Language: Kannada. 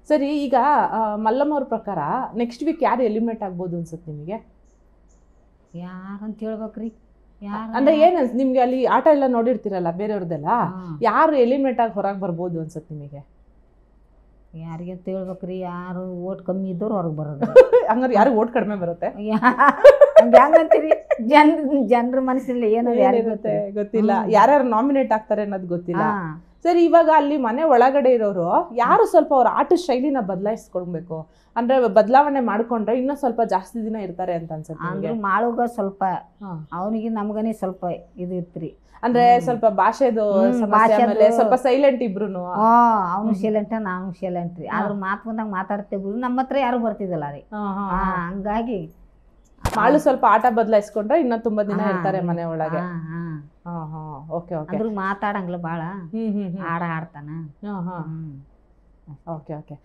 ಸರಿ, ಈಗ ಮಲ್ಲಮ್ಮ ಅವ್ರ ಪ್ರಕಾರ ನೆಕ್ಸ್ಟ್ ವೀಕ್ ಯಾರು ಎಲಿಮಿನೇಟ್ ಆಗ್ಬೋದು ಅನ್ಸುತ್ತೆ ನಿಮಗೆ? ಯಾರಂತ ಹೇಳ್ಬೇಕ್ರಿ? ಅಂದ್ರೆ ಏನ್ ನಿಮ್ಗೆ ಅಲ್ಲಿ ಆಟ ಎಲ್ಲ ನೋಡಿರ್ತೀರಲ್ಲ ಬೇರೆಯವ್ರದ್ದೆಲ್ಲ, ಯಾರು ಎಲಿಮಿನೇಟ್ ಆಗಿ ಹೊರಗೆ ಬರ್ಬೋದು ಅನ್ಸುತ್ತೆ ನಿಮಗೆ? ಯಾರಿಗೆ ಅಂತ ಹೇಳ್ಬೇಕ್ರಿ? ಯಾರು ಓಟ್ ಕಮ್ಮಿ ಇದ್ದವ್ರು ಹೊರಗೆ ಬರೋದು. ಹಂಗಾರೆ ಯಾರು ಓಟ್ ಕಡಿಮೆ ಬರುತ್ತೆ? ಹೆಂಗಂತೀರಿ? ಜನರ ಮನಸ್ಸಲ್ಲಿ ಏನೋ ಯಾರಿಗೆ ಗೊತ್ತಿಲ್ಲ. ಯಾರ್ಯಾರು ನಾಮಿನೇಟ್ ಆಗ್ತಾರೆ ಅನ್ನೋದು ಗೊತ್ತಿಲ್ಲ. ಸರಿ, ಇವಾಗ ಅಲ್ಲಿ ಮನೆ ಒಳಗಡೆ ಇರೋರು ಯಾರು ಸ್ವಲ್ಪ ಅವ್ರ ಆಟದ ಶೈಲಿನ ಬದಲಾಯಿಸ್ಕೊಳ್ಬೇಕು, ಅಂದ್ರೆ ಬದಲಾವಣೆ ಮಾಡ್ಕೊಂಡ್ರೆ ಇನ್ನೂ ಸ್ವಲ್ಪ ಜಾಸ್ತಿ ದಿನ ಇರ್ತಾರೆ ಅಂತ ಅನ್ಸುತ್ತೆ. ಅಂದ್ರೆ ಮಾಳುಗ ಸ್ವಲ್ಪ ಅವನಿಗೆ ನಮ್ಗನೇ ಸ್ವಲ್ಪ ಇದು ಇತ್ರಿ, ಅಂದ್ರೆ ಸ್ವಲ್ಪ ಭಾಷೆದು ಸಮಸ್ಯೆ, ಆಮೇಲೆ ಸ್ವಲ್ಪ ಸೈಲೆಂಟ್ ಇಬ್ರುನು. ಅವನು ಸೈಲೆಂಟ್, ನಾನು ಸೈಲೆಂಟ್ ರೀ. ಆದ್ರ ಮಾತು ಬಂದಾಗ ಮಾತಾಡ್ತೇವ್ರಿ, ನಮ್ಮ ಹತ್ರ ಯಾರು ಬರ್ತಿದ್ದಲ್ಲ ರೀ. ಹಂಗಾಗಿ ಮಾಳು ಸ್ವಲ್ಪ ಆಟ ಬದಲಾಯಿಸ್ಕೊಂಡ್ರೆ ಇನ್ನೂ ತುಂಬಾ ದಿನ ಇರ್ತಾರೆ ಮನೆ ಒಳಗೆ. Okay okay. ಅಂದ್ರೂ ಮಾತಾಡಂಗಿಲ್ಲ ಬಾಳ, ಆಡ ಆಡ್ತಾನ. Okay okay.